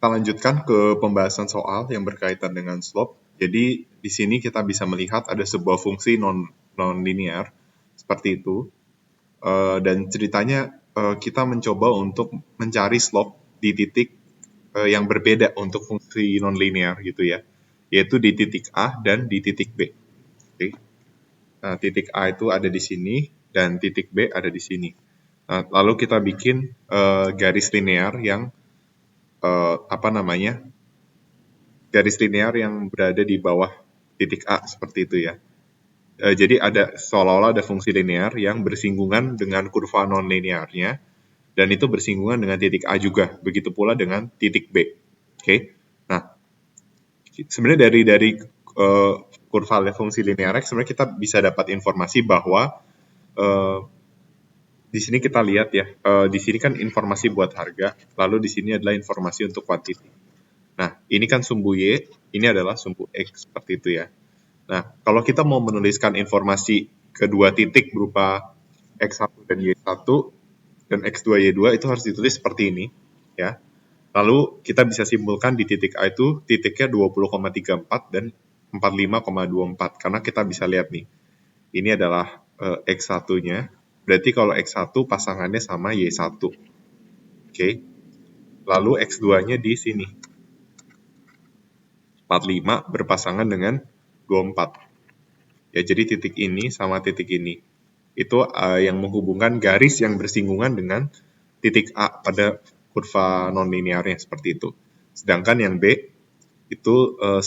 kita lanjutkan ke pembahasan soal yang berkaitan dengan slope. Jadi di sini kita bisa melihat ada sebuah fungsi non-linear seperti itu. Dan ceritanya kita mencoba untuk mencari slope di titik yang berbeda untuk fungsi non-linear gitu ya, yaitu di titik A dan di titik B. Oke. Nah, titik A itu ada di sini dan titik B ada di sini. Nah, lalu kita bikin garis linear yang garis linear yang berada di bawah titik A seperti itu ya. Jadi ada seolah-olah ada fungsi linear yang bersinggungan dengan kurva non-linearnya, dan itu bersinggungan dengan titik A juga. Begitu pula dengan titik B. Oke. Nah, sebenarnya dari kurva fungsi linear sebenarnya kita bisa dapat informasi bahwa di sini kita lihat ya, di sini kan informasi buat harga, lalu di sini adalah informasi untuk quantity. Nah, ini kan sumbu Y, ini adalah sumbu X, seperti itu ya. Nah, kalau kita mau menuliskan informasi kedua titik berupa X1 dan Y1 dan X2, Y2 itu harus ditulis seperti ini, ya. Lalu kita bisa simpulkan di titik A itu titiknya 20,34 dan 45,24, karena kita bisa lihat nih, ini adalah X1-nya, berarti kalau X1 pasangannya sama Y1. Oke. Lalu X2-nya di sini. 45 berpasangan dengan 24. Ya, jadi titik ini sama titik ini. Itu yang menghubungkan garis yang bersinggungan dengan titik A pada kurva non-linearnya seperti itu. Sedangkan yang B itu 90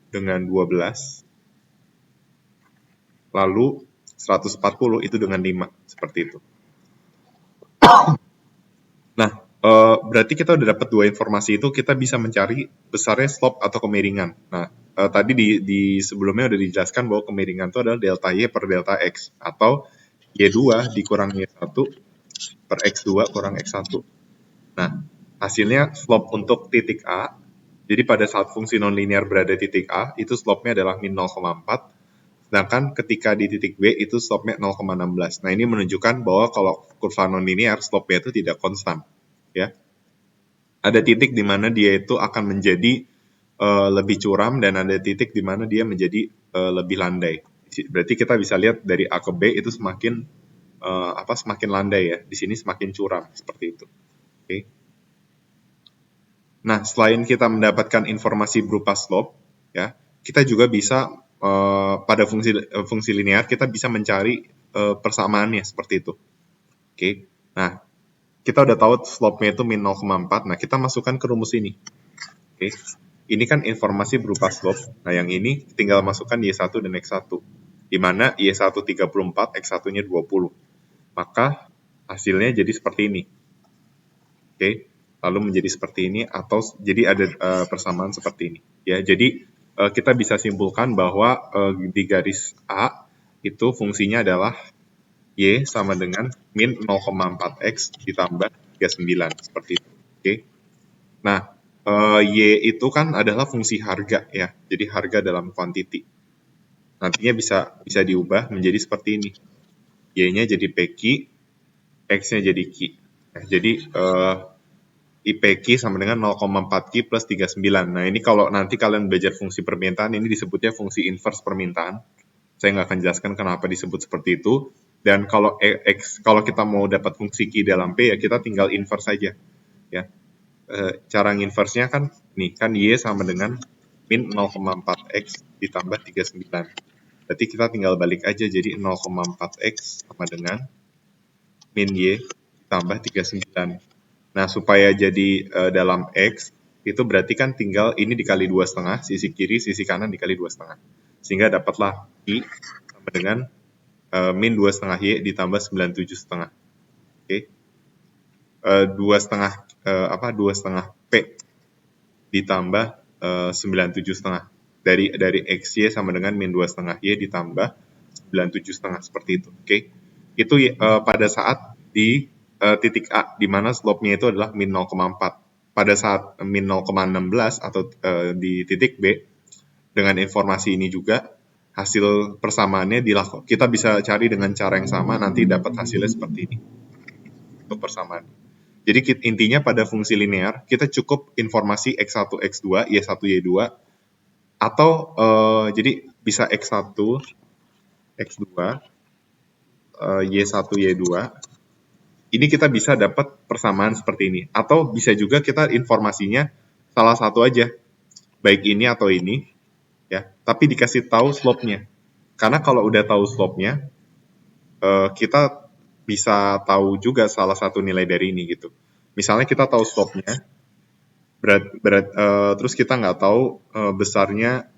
dengan 12. Lalu 140 itu dengan 5, seperti itu. Nah, berarti kita udah dapat dua informasi itu, kita bisa mencari besarnya slope atau kemiringan. Nah, tadi di sebelumnya udah dijelaskan bahwa kemiringan itu adalah delta Y per delta X, atau Y2 dikurang Y1 per X2 kurang X1. Nah, hasilnya slope untuk titik A, jadi pada saat fungsi non-linear berada di titik A, itu slope-nya adalah min 0,4, sedangkan ketika di titik B itu slope-nya 0,16. Nah, ini menunjukkan bahwa kalau kurva non-linear, slope-nya itu tidak konstan. Ya. Ada titik di mana dia itu akan menjadi lebih curam, dan ada titik di mana dia menjadi lebih landai. Berarti kita bisa lihat dari A ke B itu semakin semakin landai ya. Di sini semakin curam seperti itu. Oke. Nah, selain kita mendapatkan informasi berupa slope, ya, kita juga bisa pada fungsi linear kita bisa mencari persamaannya seperti itu. Oke. Nah, kita udah tahu slope-nya itu min 0,4. Nah, kita masukkan ke rumus ini. Oke. Ini kan informasi berupa slope. Nah, yang ini tinggal masukkan Y1 dan X1. Di mana Y1 34, X1-nya 20. Maka hasilnya jadi seperti ini. Oke. Lalu menjadi seperti ini, atau jadi ada persamaan seperti ini. Ya, jadi kita bisa simpulkan bahwa di garis A itu fungsinya adalah Y sama dengan min 0,4X ditambah 39, seperti itu. Oke. Nah, Y itu kan adalah fungsi harga ya, jadi harga dalam quantity. Nantinya bisa diubah menjadi seperti ini. Y-nya jadi PQ, X-nya jadi Q. Nah, jadi IPQ sama dengan 0,4Q plus 39. Nah, ini kalau nanti kalian belajar fungsi permintaan, ini disebutnya fungsi inverse permintaan. Saya nggak akan jelaskan kenapa disebut seperti itu. Dan kalau kalau kita mau dapat fungsi Q dalam P, ya kita tinggal inverse saja. Ya. Cara nginverse-nya kan, nih, kan Y sama dengan min 0,4X ditambah 39. Berarti kita tinggal balik aja, jadi 0,4X sama dengan min Y ditambah 39. Nah, supaya jadi dalam X, itu berarti kan tinggal ini dikali 2,5, sisi kiri, sisi kanan dikali 2,5. Sehingga dapatlah I sama dengan min 2,5 Y ditambah 97,5. Oke. 2,5 P ditambah 97,5. Dari XY sama dengan min 2,5 Y ditambah 97,5, seperti itu. Oke. Itu pada saat di titik A, di mana slope-nya itu adalah min 0,4. Pada saat min 0,16 atau di titik B, dengan informasi ini juga, hasil persamaannya kita bisa cari dengan cara yang sama, nanti dapat hasilnya seperti ini untuk persamaan. Jadi intinya pada fungsi linear, kita cukup informasi X1, X2, Y1, Y2, atau jadi bisa X1, X2, Y1, Y2. Ini kita bisa dapat persamaan seperti ini. Atau bisa juga kita informasinya salah satu aja, baik ini atau ini, ya. Tapi dikasih tahu slope-nya. Karena kalau udah tahu slope-nya, kita bisa tahu juga salah satu nilai dari ini gitu. Misalnya kita tahu slope-nya, terus kita nggak tahu besarnya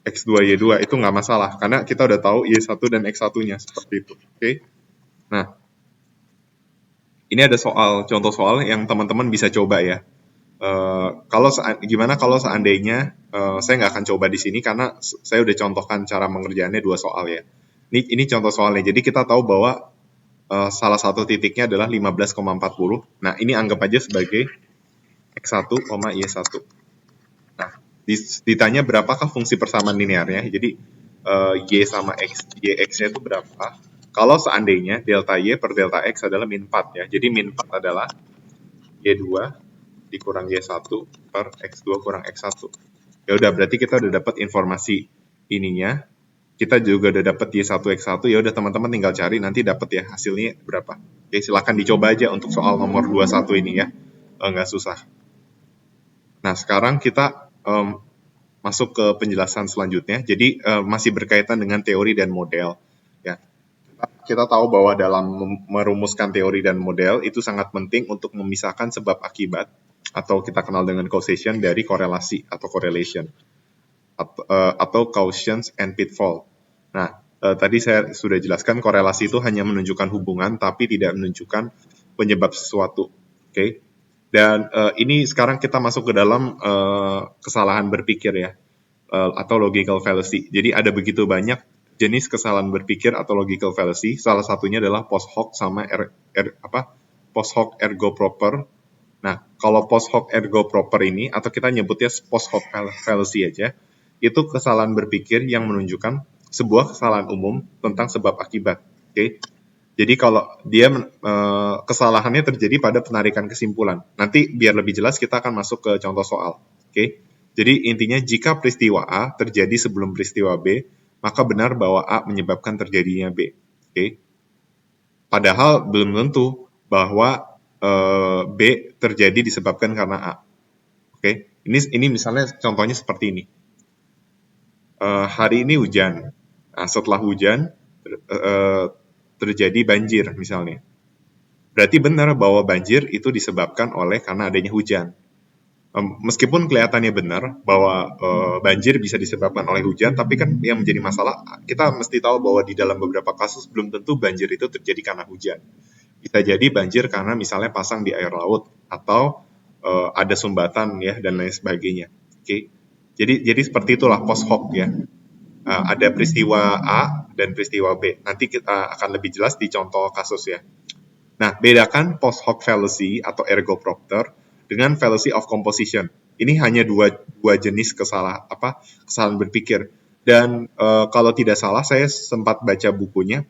X2, Y2, itu nggak masalah. Karena kita udah tahu Y1 dan X1-nya, seperti itu. Oke? Nah, ini ada contoh soal yang teman-teman bisa coba ya. Gimana kalau seandainya saya nggak akan coba di sini karena saya udah contohkan cara mengerjakannya 2 soal ya. Ini contoh soalnya. Jadi kita tahu bahwa salah satu titiknya adalah 15,40. Nah, ini anggap aja sebagai X1, Y1. Nah, ditanya berapakah fungsi persamaan linearnya. Jadi Y sama X, YX-nya itu berapa? Kalau seandainya delta Y per delta X adalah min 4 ya. Jadi min 4 adalah Y2 dikurang Y1 per X2 kurang X1. Ya udah, berarti kita udah dapat informasi ininya. Kita juga udah dapat Y1 X1. Ya udah, teman-teman tinggal cari nanti dapat ya hasilnya berapa. Oke, silakan dicoba aja untuk soal nomor 21 ini ya. Nggak susah. Nah, sekarang kita masuk ke penjelasan selanjutnya. Jadi masih berkaitan dengan teori dan model. Ya, kita tahu bahwa dalam merumuskan teori dan model itu sangat penting untuk memisahkan sebab akibat atau kita kenal dengan causation dari korelasi atau correlation atau cautions and pitfall. Nah, tadi saya sudah jelaskan korelasi itu hanya menunjukkan hubungan tapi tidak menunjukkan penyebab sesuatu. Oke. Dan ini sekarang kita masuk ke dalam kesalahan berpikir ya, atau logical fallacy. Jadi ada begitu banyak jenis kesalahan berpikir atau logical fallacy. Salah satunya adalah post hoc sama post hoc ergo proper. Nah, kalau post hoc ergo proper ini atau kita nyebutnya post hoc fallacy aja, itu kesalahan berpikir yang menunjukkan sebuah kesalahan umum tentang sebab akibat. Oke. Jadi kalau dia kesalahannya terjadi pada penarikan kesimpulan. Nanti biar lebih jelas kita akan masuk ke contoh soal. Oke. Jadi intinya jika peristiwa A terjadi sebelum peristiwa B, maka benar bahwa A menyebabkan terjadinya B. Oke. Padahal belum tentu bahwa B terjadi disebabkan karena A. Oke. Ini misalnya contohnya seperti ini. Hari ini hujan. Nah, setelah hujan terjadi banjir misalnya. Berarti benar bahwa banjir itu disebabkan oleh karena adanya hujan. Meskipun kelihatannya benar bahwa banjir bisa disebabkan oleh hujan, tapi kan yang menjadi masalah, kita mesti tahu bahwa di dalam beberapa kasus belum tentu banjir itu terjadi karena hujan. Bisa jadi banjir karena misalnya pasang di air laut, atau ada sumbatan ya, dan lain sebagainya. Oke. Jadi seperti itulah post hoc ya. Ada peristiwa A dan peristiwa B. Nanti kita akan lebih jelas di contoh kasus ya. Nah, bedakan post hoc fallacy atau ergo propter dengan fallacy of composition. Ini hanya dua jenis kesalahan berpikir. Dan kalau tidak salah, saya sempat baca bukunya.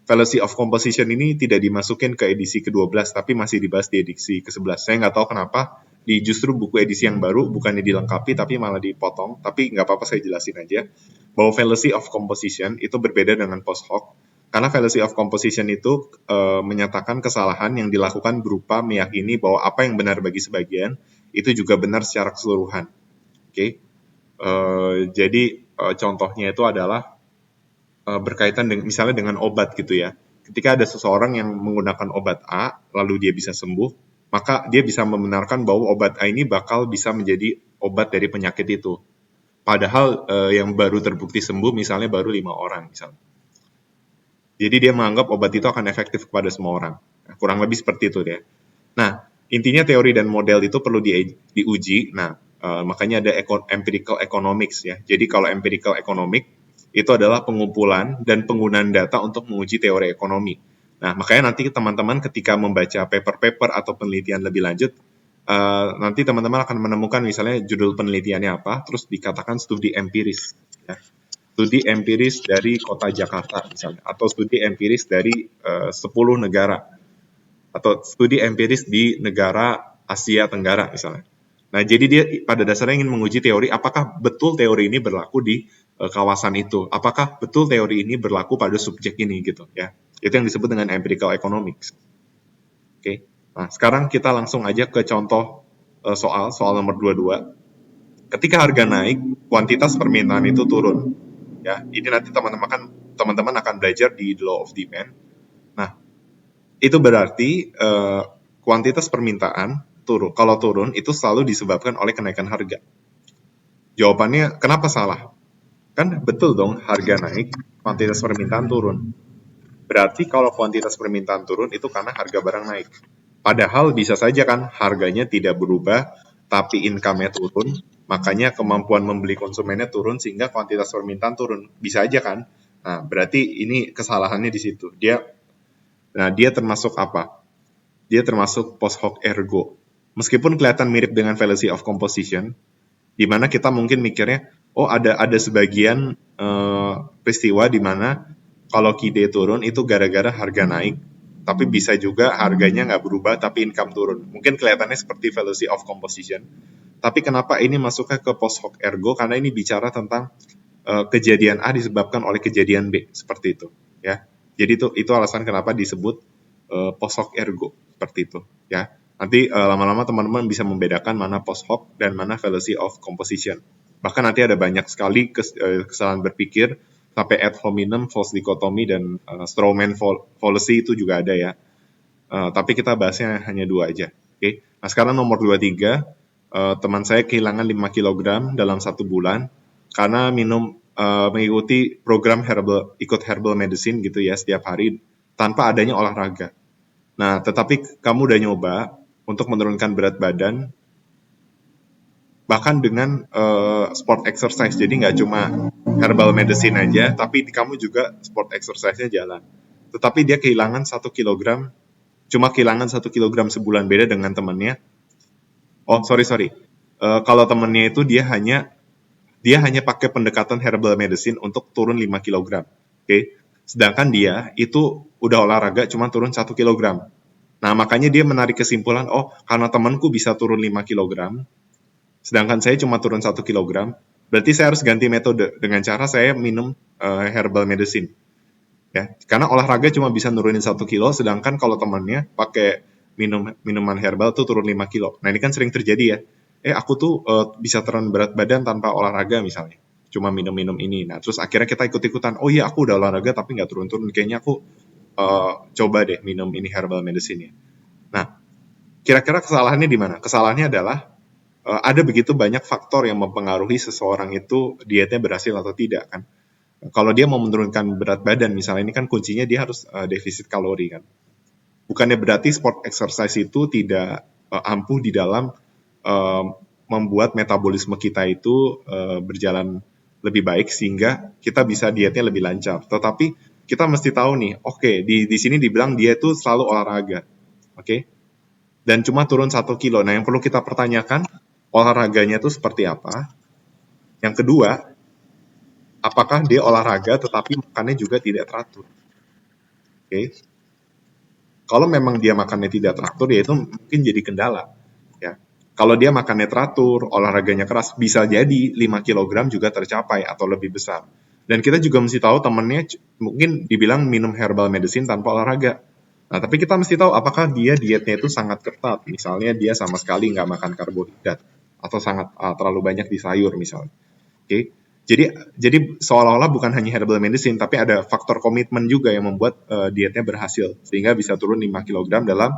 Fallacy of composition ini tidak dimasukin ke edisi ke-12, tapi masih dibahas di edisi ke-11. Saya nggak tahu kenapa di justru buku edisi yang baru bukannya dilengkapi tapi malah dipotong. Tapi nggak apa-apa, saya jelasin aja bahwa fallacy of composition itu berbeda dengan post hoc. Karena fallacy of composition itu menyatakan kesalahan yang dilakukan berupa meyakini bahwa apa yang benar bagi sebagian itu juga benar secara keseluruhan. Oke. Jadi contohnya itu adalah berkaitan dengan misalnya dengan obat gitu ya. Ketika ada seseorang yang menggunakan obat A lalu dia bisa sembuh, maka dia bisa membenarkan bahwa obat A ini bakal bisa menjadi obat dari penyakit itu. Padahal yang baru terbukti sembuh misalnya baru 5 orang misalnya. Jadi dia menganggap obat itu akan efektif kepada semua orang. Nah, kurang lebih seperti itu ya. Nah, intinya teori dan model itu perlu diuji. Nah, makanya ada empirical economics ya. Jadi kalau empirical economics itu adalah pengumpulan dan penggunaan data untuk menguji teori ekonomi. Nah, makanya nanti teman-teman ketika membaca paper-paper atau penelitian lebih lanjut, nanti teman-teman akan menemukan misalnya judul penelitiannya apa, terus dikatakan studi empiris. Ya. Studi empiris dari kota Jakarta misalnya, atau studi empiris dari 10 negara. atau studi empiris di negara Asia Tenggara misalnya. Nah, jadi dia pada dasarnya ingin menguji teori apakah betul teori ini berlaku di kawasan itu, apakah betul teori ini berlaku pada subjek ini gitu ya. Itu yang disebut dengan empirical economics. Oke. Nah, sekarang kita langsung aja ke contoh soal nomor 22. Ketika harga naik, kuantitas permintaan itu turun. Ya, ini nanti teman-teman akan belajar di the law of demand. Nah, itu berarti kuantitas permintaan turun. Kalau turun itu selalu disebabkan oleh kenaikan harga. Jawabannya kenapa salah? Kan betul dong, harga naik, kuantitas permintaan turun. Berarti kalau kuantitas permintaan turun itu karena harga barang naik. Padahal bisa saja kan harganya tidak berubah, tapi income-nya turun, makanya kemampuan membeli konsumennya turun sehingga kuantitas permintaan turun. Bisa aja kan? Nah, berarti ini kesalahannya di situ. Dia termasuk apa? Dia termasuk post hoc ergo. Meskipun kelihatan mirip dengan fallacy of composition, di mana kita mungkin mikirnya, oh ada sebagian peristiwa di mana kalau KD turun itu gara-gara harga naik, tapi bisa juga harganya nggak berubah tapi income turun. Mungkin kelihatannya seperti fallacy of composition. Tapi kenapa ini masuknya ke post hoc ergo? Karena ini bicara tentang kejadian A disebabkan oleh kejadian B, seperti itu. Ya, jadi itu alasan kenapa disebut post hoc ergo, seperti itu. Ya, nanti lama-lama teman-teman bisa membedakan mana post hoc dan mana fallacy of composition. Bahkan nanti ada banyak sekali kesalahan berpikir sampai ad hominem, false dichotomy, dan strawman fallacy itu juga ada ya. Tapi kita bahasnya hanya 2 aja. Oke. Nah, sekarang nomor 23, teman saya kehilangan 5 kg dalam 1 bulan karena mengikuti program ikut herbal medicine gitu ya setiap hari tanpa adanya olahraga. Nah, tetapi kamu udah nyoba untuk menurunkan berat badan bahkan dengan sport exercise. Jadi nggak cuma herbal medicine aja, tapi kamu juga sport exercise-nya jalan. Tetapi dia kehilangan 1 kilogram, cuma kehilangan 1 kilogram sebulan, beda dengan temannya. Oh, sorry. Kalau temannya itu dia hanya pakai pendekatan herbal medicine untuk turun 5 kilogram. Oke. Sedangkan dia itu udah olahraga cuma turun 1 kilogram. Nah, makanya dia menarik kesimpulan, oh, karena temanku bisa turun 5 kilogram, sedangkan saya cuma turun 1 kilogram, berarti saya harus ganti metode dengan cara saya minum herbal medicine. Ya, karena olahraga cuma bisa nurunin 1 kilo, sedangkan kalau temannya pakai minuman herbal tuh turun 5 kilo. Nah, ini kan sering terjadi ya. Aku tuh bisa turun berat badan tanpa olahraga misalnya. Cuma minum-minum ini. Nah, terus akhirnya kita ikut-ikutan. Oh iya, aku udah olahraga tapi nggak turun-turun. Kayaknya aku coba deh minum ini herbal medicine-nya. Nah, kira-kira kesalahannya di mana? Kesalahannya adalah ada begitu banyak faktor yang mempengaruhi seseorang itu dietnya berhasil atau tidak kan. Kalau dia mau menurunkan berat badan misalnya, ini kan kuncinya dia harus defisit kalori kan. Bukannya berarti sport exercise itu tidak ampuh di dalam membuat metabolisme kita itu berjalan lebih baik sehingga kita bisa dietnya lebih lancar. Tetapi kita mesti tahu nih, oke, di sini dibilang dia itu selalu olahraga, oke? Dan cuma turun 1 kilo. Nah, yang perlu kita pertanyakan, olahraganya itu seperti apa? Yang kedua, apakah dia olahraga tetapi makannya juga tidak teratur? Oke. Kalau memang dia makannya tidak teratur, ya itu mungkin jadi kendala. Ya. Kalau dia makannya teratur, olahraganya keras, bisa jadi 5 kg juga tercapai atau lebih besar. Dan kita juga mesti tahu temennya mungkin dibilang minum herbal medicine tanpa olahraga. Nah, tapi kita mesti tahu apakah dia dietnya itu sangat ketat. Misalnya dia sama sekali nggak makan karbohidrat atau sangat terlalu banyak di sayur misalnya. Oke. Jadi seolah-olah bukan hanya herbal medicine, tapi ada faktor komitmen juga yang membuat dietnya berhasil sehingga bisa turun 5 kg dalam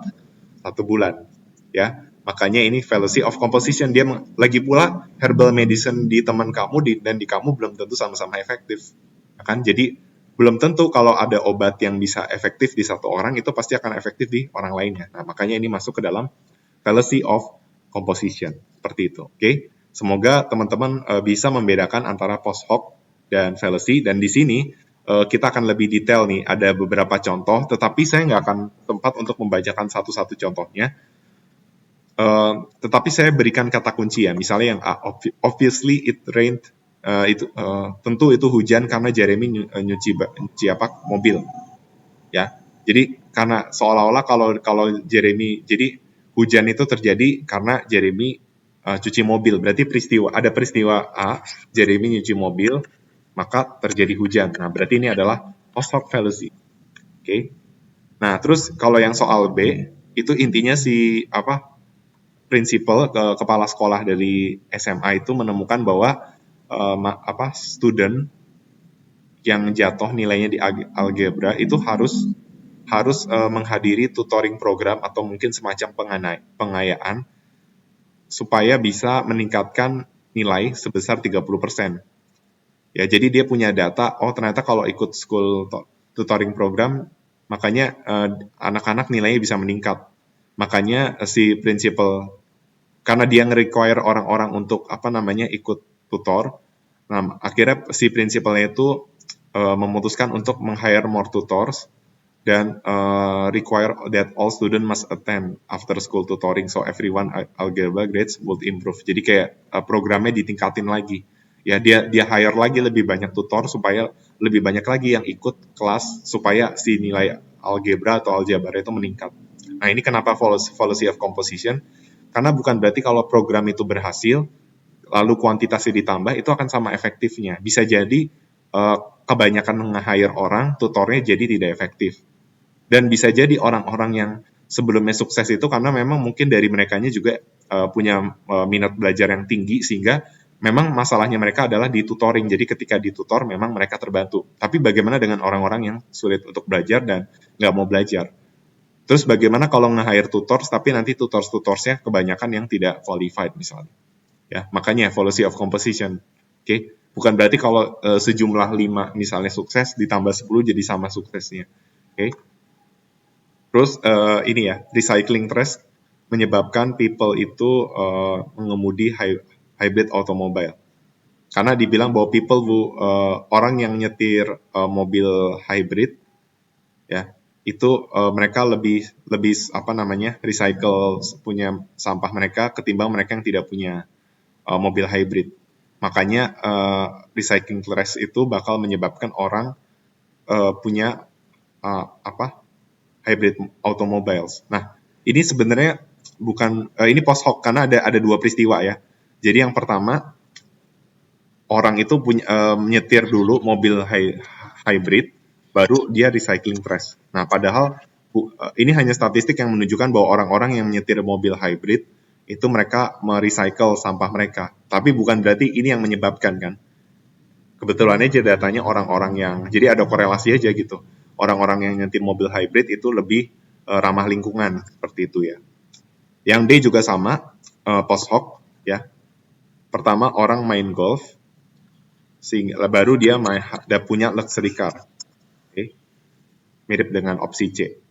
1 bulan. Ya, makanya ini fallacy of composition. Dia lagi pula herbal medicine di teman kamu dan di kamu belum tentu sama-sama efektif. Kan? Jadi belum tentu kalau ada obat yang bisa efektif di satu orang itu pasti akan efektif di orang lainnya. Nah, makanya ini masuk ke dalam fallacy of composition. Seperti itu. Oke. Semoga teman-teman bisa membedakan antara post hoc dan fallacy. Dan di sini kita akan lebih detail nih. Ada beberapa contoh, tetapi saya nggak akan tempat untuk membacakan satu-satu contohnya. Tetapi saya berikan kata kunci ya. Misalnya yang A, obviously it rained. Tentu itu hujan karena Jeremy nyuci mobil. Ya. Jadi karena seolah-olah kalau Jeremy, jadi hujan itu terjadi karena Jeremy cuci mobil. Berarti ada peristiwa A, Jeremy nyuci mobil, maka terjadi hujan. Nah, berarti ini adalah post hoc fallacy. Oke. Nah, terus kalau yang soal B, itu intinya prinsipal kepala sekolah dari SMA itu menemukan bahwa student yang jatuh nilainya di algebra itu harus menghadiri tutoring program atau mungkin semacam pengayaan supaya bisa meningkatkan nilai sebesar 30%. Ya, jadi dia punya data, oh ternyata kalau ikut school tutoring program, makanya anak-anak nilainya bisa meningkat. Makanya si prinsipal, karena dia nge-require orang-orang untuk ikut tutor, nah akhirnya si prinsipalnya itu memutuskan untuk meng-hire more tutors dan require that all student must attend after school tutoring so everyone algebra grades would improve. Jadi kayak programnya ditingkatin lagi. Ya dia hire lagi lebih banyak tutor supaya lebih banyak lagi yang ikut kelas supaya si nilai algebra atau aljabar itu meningkat. Nah, ini kenapa fallacy of composition? Karena bukan berarti kalau program itu berhasil lalu kuantitasnya ditambah itu akan sama efektifnya. Bisa jadi kebanyakan nge-hire orang, tutornya jadi tidak efektif. Dan bisa jadi orang-orang yang sebelumnya sukses itu karena memang mungkin dari merekanya juga punya minat belajar yang tinggi sehingga memang masalahnya mereka adalah di tutoring. Jadi ketika ditutor memang mereka terbantu. Tapi bagaimana dengan orang-orang yang sulit untuk belajar dan nggak mau belajar? Terus bagaimana kalau nge-hire tutors tapi nanti tutorsnya kebanyakan yang tidak qualified misalnya? Ya, makanya fallacy of composition. Oke, bukan berarti kalau sejumlah 5 misalnya sukses ditambah 10 jadi sama suksesnya. Oke. Terus ini ya, recycling trust menyebabkan people itu mengemudi hybrid automobile. Karena dibilang bahwa orang yang nyetir mobil hybrid ya, itu mereka lebih recycle punya sampah mereka ketimbang mereka yang tidak punya mobil hybrid. Makanya recycling trust itu bakal menyebabkan orang punya hybrid automobiles. Nah, ini sebenarnya bukan ini post hoc karena ada dua peristiwa ya. Jadi yang pertama orang itu punya menyetir dulu mobil hybrid, baru dia recycling trust. Nah, padahal ini hanya statistik yang menunjukkan bahwa orang-orang yang menyetir mobil hybrid itu mereka merecycle sampah mereka. Tapi bukan berarti ini yang menyebabkan kan. Kebetulan aja datanya orang-orang yang, jadi ada korelasi aja gitu. Orang-orang yang nyetir mobil hybrid itu lebih ramah lingkungan, seperti itu ya. Yang D juga sama, post hoc ya. Pertama orang main golf, sehingga baru dia punya luxury car. Okay. Mirip dengan opsi C.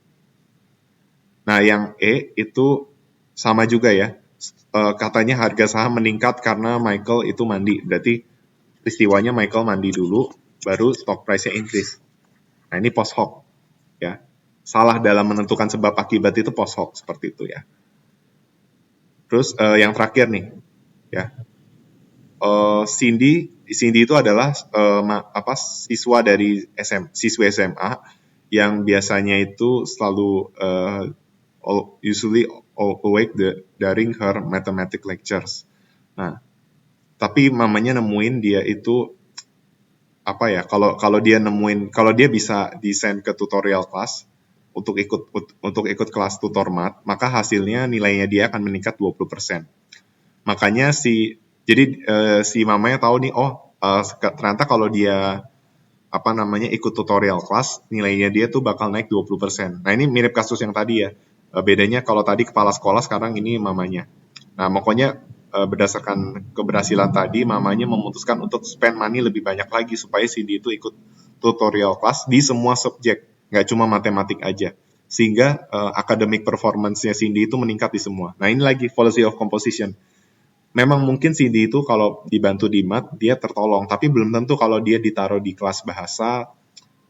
Nah, yang E itu sama juga ya. Katanya harga saham meningkat karena Michael itu mandi. Berarti peristiwanya Michael mandi dulu, baru stock price-nya increase. Nah, ini post hoc ya. Salah dalam menentukan sebab akibat itu post hoc seperti itu ya. Terus yang terakhir nih ya. Cindy itu adalah siswa dari siswa SMA yang biasanya itu selalu usually awake during her mathematics lectures. Nah, tapi mamanya nemuin dia itu kalau dia bisa desain ke tutorial kelas untuk ikut kelas tutor math, maka hasilnya nilainya dia akan meningkat 20%. Makanya si mamanya tahu nih, ternyata kalau dia ikut tutorial kelas, nilainya dia tuh bakal naik 20%. Nah, ini mirip kasus yang tadi ya. Bedanya kalau tadi kepala sekolah, sekarang ini mamanya. Nah, pokoknya berdasarkan keberhasilan tadi, mamanya memutuskan untuk spend money lebih banyak lagi supaya Cindy itu ikut tutorial kelas di semua subjek, nggak cuma matematik aja. Sehingga academic performance-nya Cindy itu meningkat di semua. Nah, ini lagi fallacy of composition. Memang mungkin Cindy itu kalau dibantu di math, dia tertolong. Tapi belum tentu kalau dia ditaruh di kelas bahasa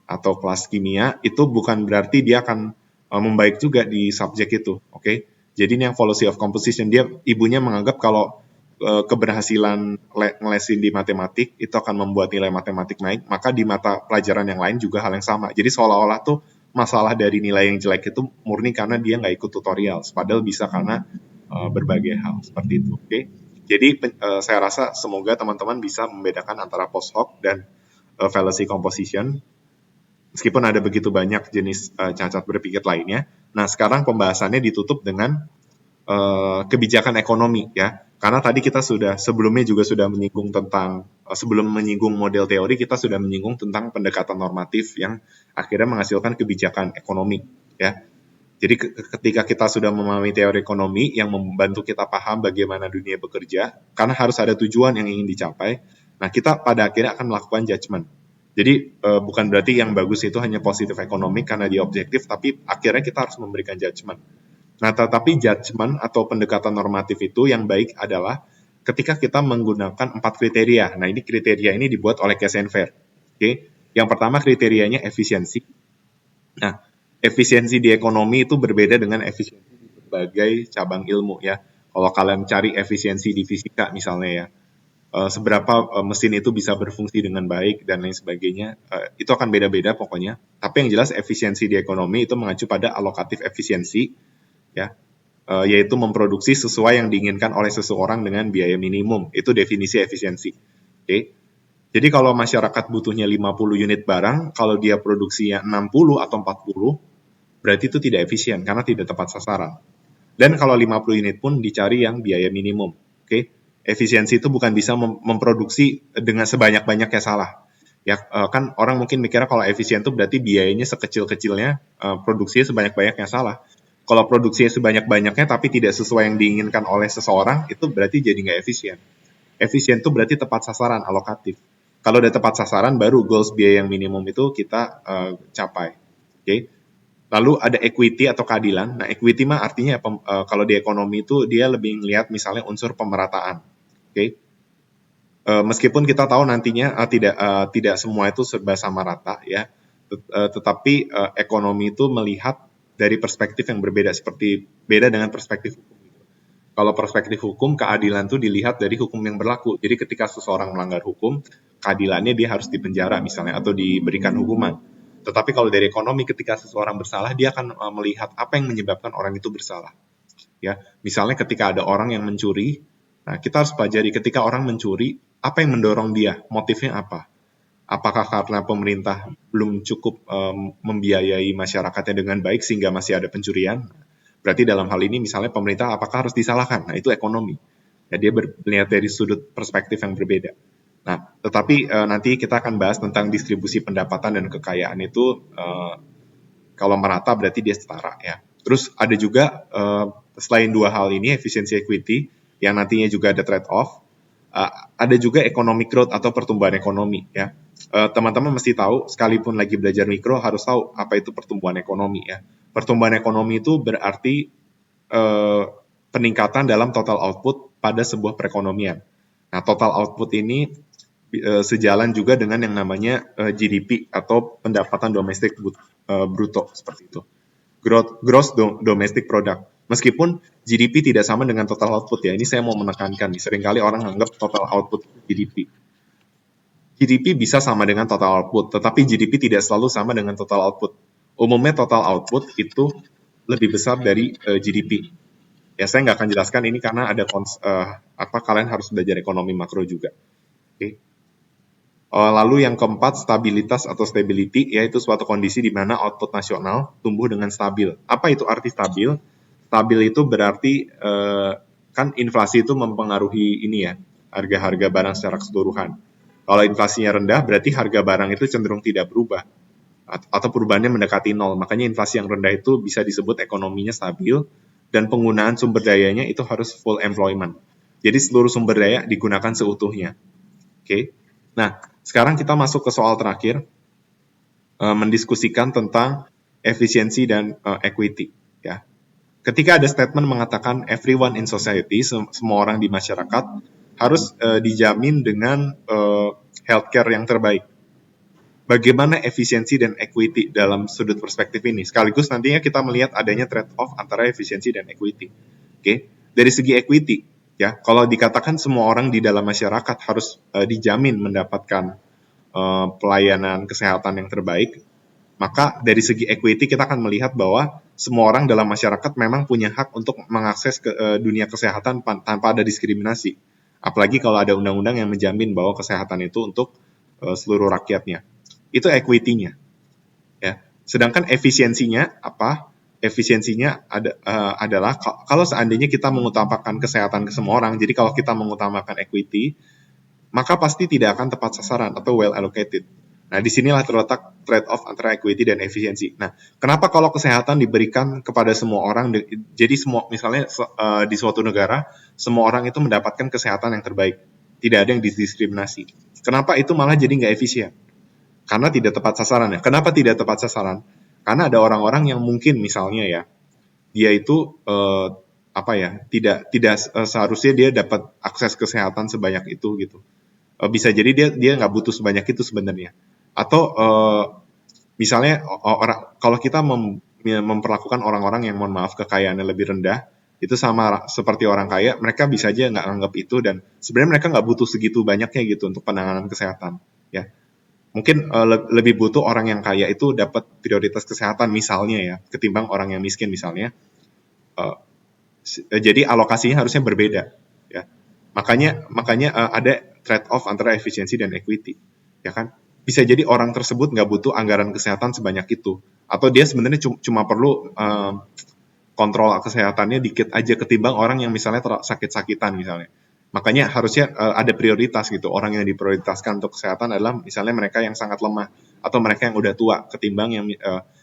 atau kelas kimia, itu bukan berarti dia akan membaik juga di subjek itu. Oke? Jadi ini yang fallacy of composition. Ibunya menganggap kalau keberhasilan ngelesin di matematik itu akan membuat nilai matematik naik, maka di mata pelajaran yang lain juga hal yang sama. Jadi seolah-olah tuh masalah dari nilai yang jelek itu murni karena dia nggak ikut tutorial, padahal bisa karena berbagai hal seperti itu. Oke, jadi saya rasa semoga teman-teman bisa membedakan antara post hoc dan fallacy composition, meskipun ada begitu banyak jenis cacat berpikir lainnya. Nah, sekarang pembahasannya ditutup dengan kebijakan ekonomi, ya. Karena tadi kita sebelumnya juga sudah menyinggung tentang, sebelum menyinggung model teori, kita sudah menyinggung tentang pendekatan normatif yang akhirnya menghasilkan kebijakan ekonomi, ya. Jadi ketika kita sudah memahami teori ekonomi yang membantu kita paham bagaimana dunia bekerja, karena harus ada tujuan yang ingin dicapai, nah kita pada akhirnya akan melakukan judgement. Jadi bukan berarti yang bagus itu hanya positif ekonomi karena dia objektif, tapi akhirnya kita harus memberikan judgement. Nah, tetapi judgement atau pendekatan normatif itu yang baik adalah ketika kita menggunakan 4 kriteria. Nah, ini kriteria ini dibuat oleh Kessenfer. Oke. Yang pertama kriterianya efisiensi. Nah, efisiensi di ekonomi itu berbeda dengan efisiensi di berbagai cabang ilmu, ya. Kalau kalian cari efisiensi di fisika misalnya, ya, seberapa mesin itu bisa berfungsi dengan baik dan lain sebagainya, itu akan beda-beda pokoknya. Tapi yang jelas efisiensi di ekonomi itu mengacu pada alokatif efisiensi, ya, yaitu memproduksi sesuai yang diinginkan oleh seseorang dengan biaya minimum. Itu definisi efisiensi. Oke. Jadi kalau masyarakat butuhnya 50 unit barang, kalau dia produksinya 60 atau 40, berarti itu tidak efisien karena tidak tepat sasaran. Dan kalau 50 unit pun dicari yang biaya minimum. Oke. Efisiensi itu bukan bisa memproduksi dengan sebanyak-banyaknya, salah. Ya, kan orang mungkin mikirnya kalau efisien itu berarti biayanya sekecil-kecilnya, produksinya sebanyak-banyaknya, salah. Kalau produksinya sebanyak-banyaknya tapi tidak sesuai yang diinginkan oleh seseorang, itu berarti jadi nggak efisien. Efisien itu berarti tepat sasaran, alokatif. Kalau udah tepat sasaran, baru goals biaya yang minimum itu kita capai. Oke. Lalu ada equity atau keadilan. Nah, equity mah artinya kalau di ekonomi itu dia lebih melihat misalnya unsur pemerataan. Oke. Meskipun kita tahu nantinya tidak semua itu serba sama rata, ya. Tetapi ekonomi itu melihat dari perspektif yang berbeda, seperti beda dengan perspektif hukum. Kalau perspektif hukum, keadilan itu dilihat dari hukum yang berlaku. Jadi ketika seseorang melanggar hukum, keadilannya dia harus dipenjara misalnya atau diberikan hukuman. Tetapi kalau dari ekonomi, ketika seseorang bersalah, dia akan melihat apa yang menyebabkan orang itu bersalah. Ya, misalnya ketika ada orang yang mencuri, nah kita harus pelajari ketika orang mencuri, apa yang mendorong dia, motifnya apa? Apakah karena pemerintah belum cukup membiayai masyarakatnya dengan baik sehingga masih ada pencurian? Berarti dalam hal ini misalnya pemerintah apakah harus disalahkan? Nah, itu ekonomi. Ya, dia melihat dari sudut perspektif yang berbeda. Nah, tetapi nanti kita akan bahas tentang distribusi pendapatan dan kekayaan itu, kalau merata berarti dia setara, ya. Terus ada juga selain dua hal ini, efisiensi equity, yang nantinya juga ada trade-off, ada juga economic growth atau pertumbuhan ekonomi, ya. Teman-teman mesti tahu, sekalipun lagi belajar mikro, harus tahu apa itu pertumbuhan ekonomi, ya. Pertumbuhan ekonomi itu berarti peningkatan dalam total output pada sebuah perekonomian. Nah, total output ini sejalan juga dengan yang namanya GDP atau pendapatan domestik bruto, seperti itu. Gross domestic product. Meskipun GDP tidak sama dengan total output, ya. Ini saya mau menekankan. Seringkali orang anggap total output GDP. GDP bisa sama dengan total output, tetapi GDP tidak selalu sama dengan total output. Umumnya total output itu lebih besar dari GDP. Ya, saya nggak akan jelaskan ini karena ada kalian harus belajar ekonomi makro juga. Oke. Lalu yang keempat, stabilitas atau stability, yaitu suatu kondisi di mana output nasional tumbuh dengan stabil. Apa itu arti stabil? Stabil itu berarti kan inflasi itu mempengaruhi ini, ya, harga-harga barang secara keseluruhan. Kalau inflasinya rendah, berarti harga barang itu cenderung tidak berubah atau perubahannya mendekati nol. Makanya inflasi yang rendah itu bisa disebut ekonominya stabil dan penggunaan sumber dayanya itu harus full employment. Jadi seluruh sumber daya digunakan seutuhnya. Oke. Nah, sekarang kita masuk ke soal terakhir, mendiskusikan tentang efisiensi dan equity, ya. Ketika ada statement mengatakan everyone in society, semua orang di masyarakat harus dijamin dengan healthcare yang terbaik. Bagaimana efisiensi dan equity dalam sudut perspektif ini? Sekaligus nantinya kita melihat adanya trade-off antara efisiensi dan equity. Oke, dari segi equity, ya, kalau dikatakan semua orang di dalam masyarakat harus dijamin mendapatkan pelayanan kesehatan yang terbaik, Maka dari segi equity kita akan melihat bahwa semua orang dalam masyarakat memang punya hak untuk mengakses ke dunia kesehatan tanpa ada diskriminasi. Apalagi kalau ada undang-undang yang menjamin bahwa kesehatan itu untuk seluruh rakyatnya. Itu equity-nya, ya. Sedangkan efisiensinya apa? Efisiensinya adalah kalau seandainya kita mengutamakan kesehatan ke semua orang, jadi kalau kita mengutamakan equity, maka pasti tidak akan tepat sasaran atau well allocated. Nah, disinilah terletak trade-off antara equity dan efisiensi. Nah, kenapa kalau kesehatan diberikan kepada semua orang, jadi semua, misalnya di suatu negara, semua orang itu mendapatkan kesehatan yang terbaik, tidak ada yang didiskriminasi. Kenapa itu malah jadi nggak efisien? Karena tidak tepat sasaran ya. Kenapa tidak tepat sasaran? Karena ada orang-orang yang mungkin misalnya ya, dia itu apa ya, tidak seharusnya dia dapat akses kesehatan sebanyak itu gitu. Bisa jadi dia nggak butuh sebanyak itu sebenarnya. Atau misalnya kalau kita memperlakukan orang-orang yang mohon maaf kekayaannya lebih rendah, itu sama seperti orang kaya, mereka bisa aja nggak anggap itu dan sebenarnya mereka nggak butuh segitu banyaknya gitu untuk penanganan kesehatan. Ya, mungkin lebih butuh orang yang kaya itu dapat prioritas kesehatan misalnya ya, ketimbang orang yang miskin misalnya. Jadi alokasinya harusnya berbeda. Ya, makanya ada trade off antara efisiensi dan equity, ya kan? Bisa jadi orang tersebut nggak butuh anggaran kesehatan sebanyak itu, atau dia sebenarnya cuma perlu kontrol kesehatannya dikit aja ketimbang orang yang misalnya sakit-sakitan misalnya. Makanya harusnya ada prioritas gitu. Orang yang diprioritaskan untuk kesehatan adalah misalnya mereka yang sangat lemah atau mereka yang udah tua ketimbang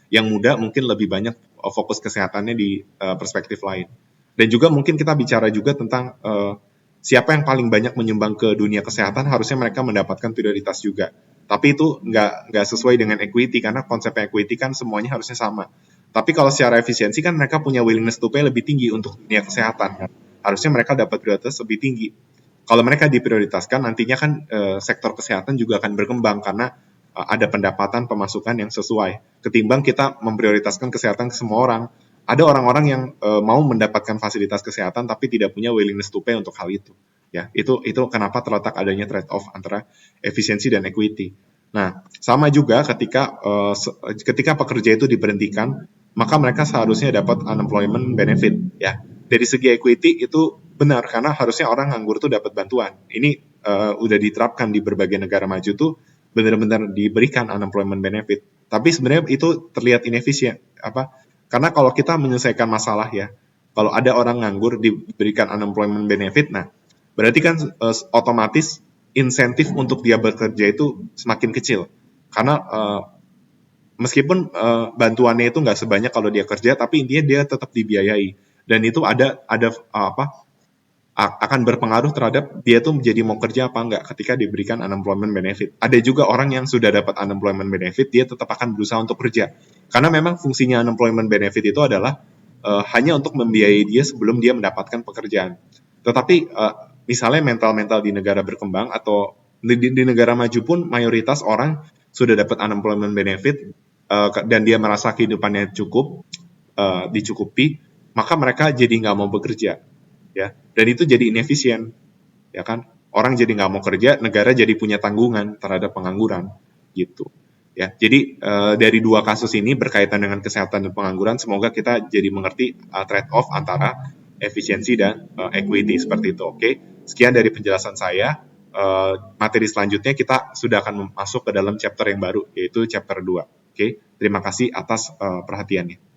yang muda mungkin lebih banyak fokus kesehatannya di perspektif lain. Dan juga mungkin kita bicara juga tentang siapa yang paling banyak menyumbang ke dunia kesehatan, harusnya mereka mendapatkan prioritas juga. Tapi itu nggak sesuai dengan equity, karena konsep equity kan semuanya harusnya sama. Tapi kalau secara efisiensi kan mereka punya willingness to pay lebih tinggi untuk dunia kesehatan kan. Harusnya mereka dapat prioritas lebih tinggi. Kalau mereka diprioritaskan, nantinya kan sektor kesehatan juga akan berkembang karena ada pendapatan pemasukan yang sesuai. Ketimbang kita memprioritaskan kesehatan ke semua orang, ada orang-orang yang mau mendapatkan fasilitas kesehatan tapi tidak punya willingness to pay untuk hal itu. Ya, itu kenapa terletak adanya trade-off antara efisiensi dan equity. Nah, sama juga ketika pekerja itu diberhentikan, maka mereka seharusnya dapat unemployment benefit. Ya, dari segi equity itu benar karena harusnya orang nganggur tuh dapat bantuan. Ini udah diterapkan di berbagai negara maju tuh benar-benar diberikan unemployment benefit. Tapi sebenarnya itu terlihat inefisien. Karena kalau kita menyelesaikan masalah ya, kalau ada orang nganggur diberikan unemployment benefit, nah berarti kan otomatis insentif untuk dia bekerja itu semakin kecil. Karena meskipun bantuannya itu nggak sebanyak kalau dia kerja, tapi intinya dia tetap dibiayai. Dan itu akan berpengaruh terhadap dia tuh menjadi mau kerja apa enggak ketika diberikan unemployment benefit. Ada juga orang yang sudah dapat unemployment benefit, dia tetap akan berusaha untuk kerja. Karena memang fungsinya unemployment benefit itu adalah hanya untuk membiayai dia sebelum dia mendapatkan pekerjaan. Tetapi misalnya mental-mental di negara berkembang atau di negara maju pun mayoritas orang sudah dapat unemployment benefit dan dia merasa kehidupannya cukup, dicukupi, maka mereka jadi nggak mau bekerja. Ya, dan itu jadi inefisien, ya kan? Orang jadi nggak mau kerja, negara jadi punya tanggungan terhadap pengangguran, gitu. Ya, jadi dari dua kasus ini berkaitan dengan kesehatan dan pengangguran, semoga kita jadi mengerti trade-off antara efisiensi dan equity seperti itu. Oke, sekian dari penjelasan saya. Materi selanjutnya kita sudah akan masuk ke dalam chapter yang baru, yaitu chapter 2. Oke, terima kasih atas perhatiannya.